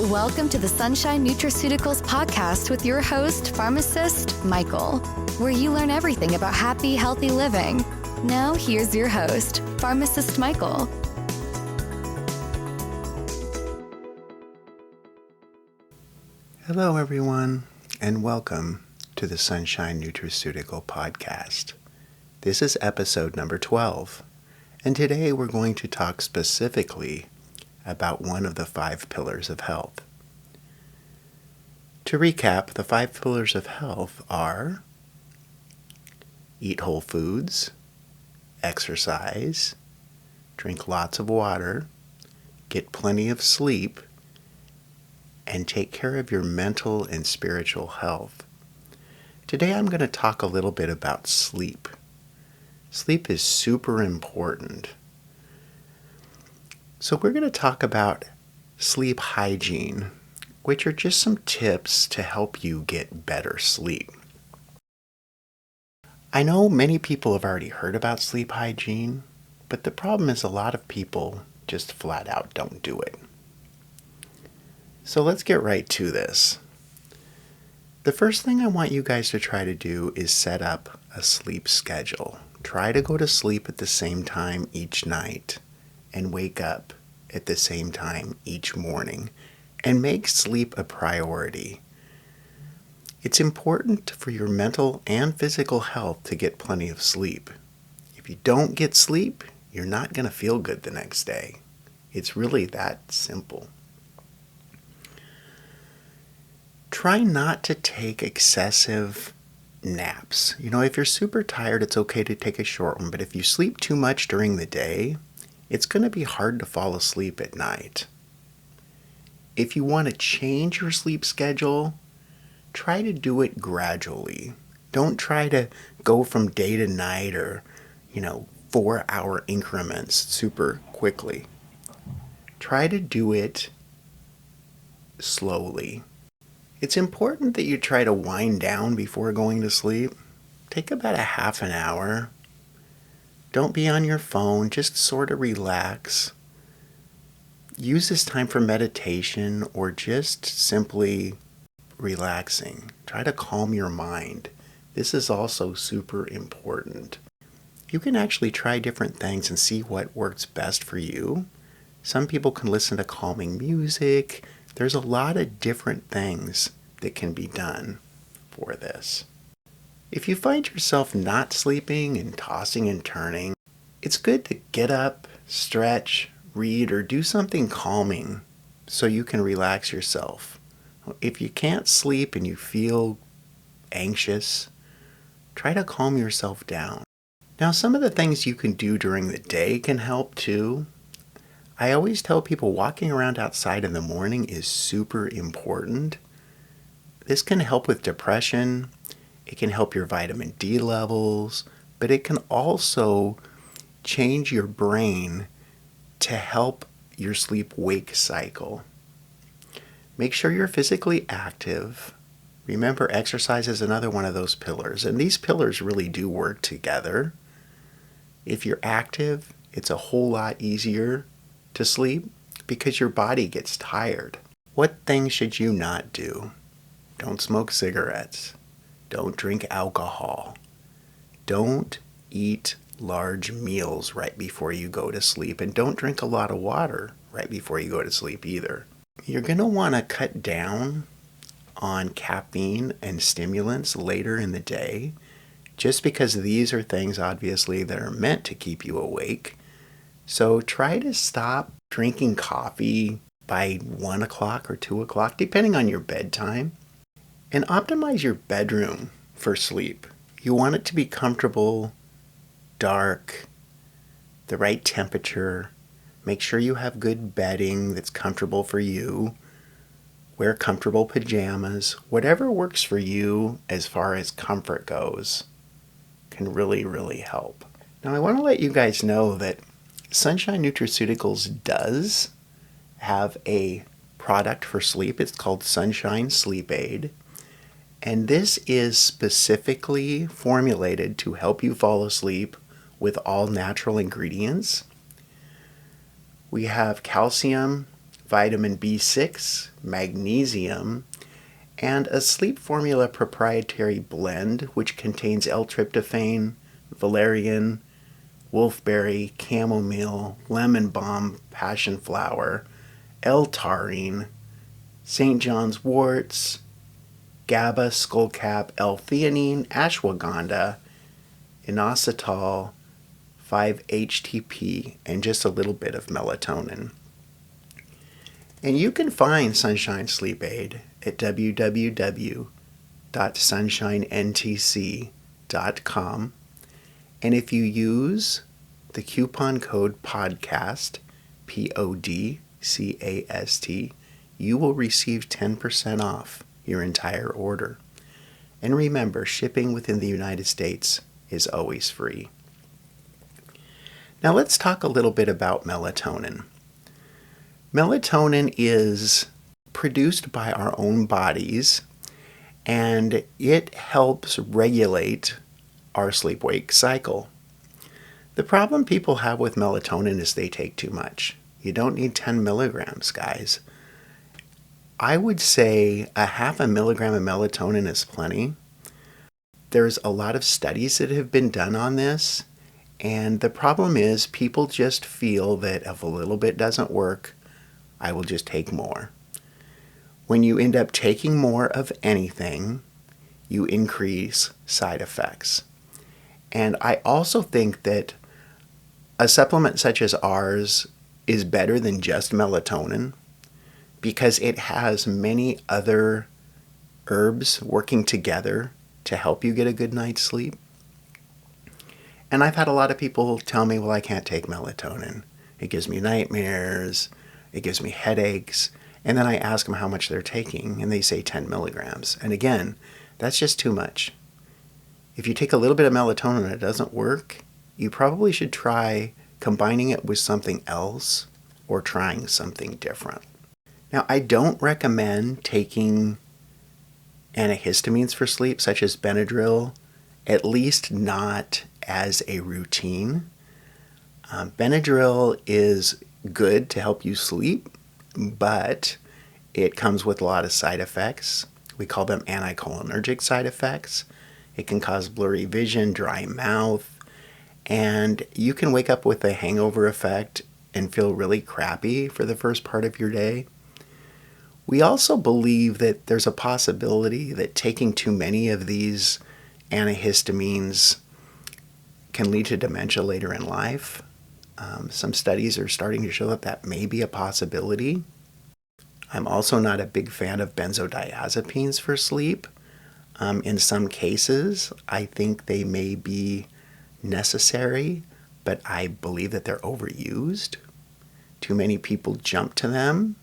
Welcome to the Sunshine Nutraceuticals podcast with your host, Pharmacist Michael, where you learn everything about happy, healthy living. Now, here's your host, Pharmacist Michael. Hello, everyone, and welcome to the Sunshine Nutraceutical podcast. This is episode number 12, and today we're going to talk specifically about one of the 5 pillars of health. To recap, the 5 pillars of health are eat whole foods, exercise, drink lots of water, get plenty of sleep, and take care of your mental and spiritual health. Today I'm going to talk a little bit about sleep. Sleep is super important. So we're going to talk about sleep hygiene, which are just some tips to help you get better sleep. I know many people have already heard about sleep hygiene, but the problem is a lot of people just flat out don't do it. So let's get right to this. The first thing I want you guys to try to do is set up a sleep schedule. Try to go to sleep at the same time each night and wake up at the same time each morning, and make sleep a priority. It's important for your mental and physical health to get plenty of sleep. If you don't get sleep, you're not going to feel good the next day. It's really that simple. Try not to take excessive naps. If you're super tired, it's okay to take a short one, but if you sleep too much during the day, it's going to be hard to fall asleep at night. If you want to change your sleep schedule, try to do it gradually. Don't try to go from day to night or, 4-hour increments super quickly. Try to do it slowly. It's important that you try to wind down before going to sleep. Take about a half an hour. Don't be on your phone, just sort of relax. Use this time for meditation or just simply relaxing. Try to calm your mind. This is also super important. You can actually try different things and see what works best for you. Some people can listen to calming music. There's a lot of different things that can be done for this. If you find yourself not sleeping and tossing and turning, it's good to get up, stretch, read, or do something calming so you can relax yourself. If you can't sleep and you feel anxious, try to calm yourself down. Now, some of the things you can do during the day can help too. I always tell people walking around outside in the morning is super important. This can help with depression. It can help your vitamin D levels, but it can also change your brain to help your sleep-wake cycle. Make sure you're physically active. Remember, exercise is another one of those pillars, and these pillars really do work together. If you're active, it's a whole lot easier to sleep because your body gets tired. What things should you not do? Don't smoke cigarettes. Don't drink alcohol. Don't eat large meals right before you go to sleep. And don't drink a lot of water right before you go to sleep either. You're going to want to cut down on caffeine and stimulants later in the day, just because these are things obviously that are meant to keep you awake. So try to stop drinking coffee by 1 o'clock or 2 o'clock, depending on your bedtime. And optimize your bedroom for sleep. You want it to be comfortable, dark, the right temperature. Make sure you have good bedding that's comfortable for you. Wear comfortable pajamas. Whatever works for you as far as comfort goes can really, really help. Now, I want to let you guys know that Sunshine Nutraceuticals does have a product for sleep. It's called Sunshine Sleep Aid. And this is specifically formulated to help you fall asleep with all natural ingredients. We have calcium, vitamin B6, magnesium, and a sleep formula proprietary blend which contains L-tryptophan, valerian, wolfberry, chamomile, lemon balm, passion flower, L-taurine, St. John's worts, GABA, skullcap, L-theanine, ashwagandha, inositol, 5-HTP, and just a little bit of melatonin. And you can find Sunshine Sleep Aid at www.sunshinentc.com. And if you use the coupon code PODCAST, PODCAST, you will receive 10% off your entire order. And remember, shipping within the United States is always free. Now let's talk a little bit about melatonin. Melatonin is produced by our own bodies, and it helps regulate our sleep-wake cycle. The problem people have with melatonin is they take too much. You don't need 10 milligrams, guys. I would say a half a milligram of melatonin is plenty. There's a lot of studies that have been done on this, and the problem is people just feel that if a little bit doesn't work, I will just take more. When you end up taking more of anything, you increase side effects. And I also think that a supplement such as ours is better than just melatonin because it has many other herbs working together to help you get a good night's sleep. And I've had a lot of people tell me, well, I can't take melatonin. It gives me nightmares. It gives me headaches. And then I ask them how much they're taking, and they say 10 milligrams. And again, that's just too much. If you take a little bit of melatonin and it doesn't work, you probably should try combining it with something else or trying something different. Now, I don't recommend taking antihistamines for sleep, such as Benadryl, at least not as a routine. Benadryl is good to help you sleep, but it comes with a lot of side effects. We call them anticholinergic side effects. It can cause blurry vision, dry mouth, and you can wake up with a hangover effect and feel really crappy for the first part of your day. We also believe that there's a possibility that taking too many of these antihistamines can lead to dementia later in life. Some studies are starting to show that that may be a possibility. I'm also not a big fan of benzodiazepines for sleep. In some cases, I think they may be necessary, but I believe that they're overused. Too many people jump to them.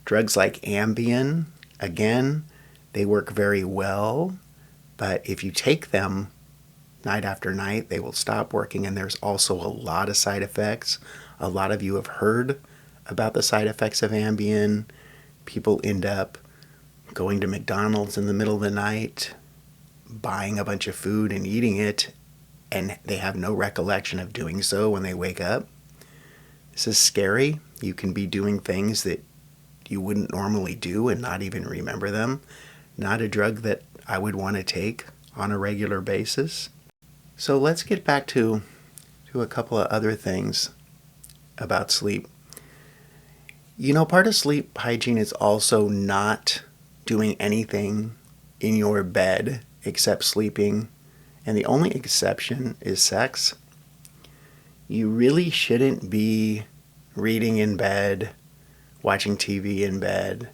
Drugs like Ambien, again, they work very well, but if you take them night after night, they will stop working, and there's also a lot of side effects. A lot of you have heard about the side effects of Ambien. People end up going to McDonald's in the middle of the night, buying a bunch of food and eating it, and they have no recollection of doing so when they wake up. This is scary. You can be doing things that you wouldn't normally do and not even remember them. Not a drug that I would want to take on a regular basis. So let's get back to a couple of other things about sleep. You know, part of sleep hygiene is also not doing anything in your bed except sleeping, and the only exception is sex. You really shouldn't be reading in bed, watching TV in bed,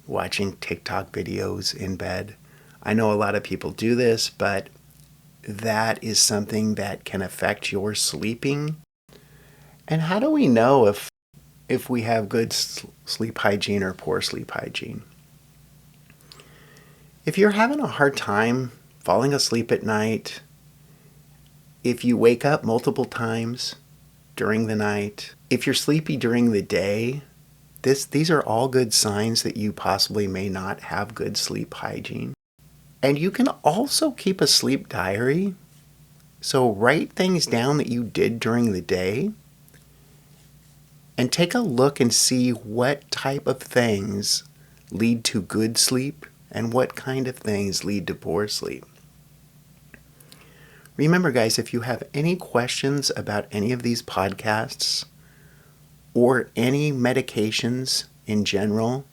watching TikTok videos in bed. I know a lot of people do this, but that is something that can affect your sleeping. And how do we know if we have good sleep hygiene or poor sleep hygiene? If you're having a hard time falling asleep at night, if you wake up multiple times during the night, if you're sleepy during the day, these are all good signs that you possibly may not have good sleep hygiene. And you can also keep a sleep diary. So write things down that you did during the day and take a look and see what type of things lead to good sleep and what kind of things lead to poor sleep. Remember, guys, if you have any questions about any of these podcasts or any medications in general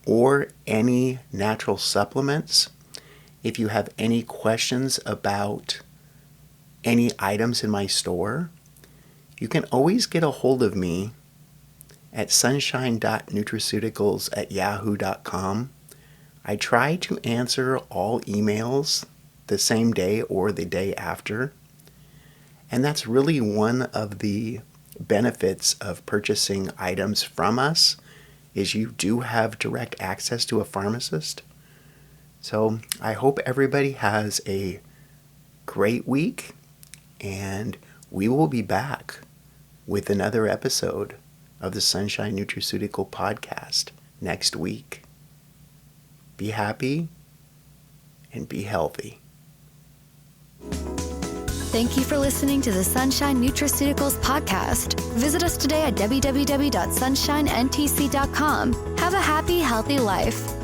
or any natural supplements, if you have any questions about any items in my store, you can always get a hold of me at sunshine.nutraceuticals@yahoo.com. I try to answer all emails the same day or the day after. And that's really one of the benefits of purchasing items from us, is you do have direct access to a pharmacist. So I hope everybody has a great week, and we will be back with another episode of the Sunshine Nutraceutical Podcast next week. Be happy and be healthy. Thank you for listening to the Sunshine Nutraceuticals Podcast. Visit us today at www.sunshinentc.com. Have a happy, healthy life.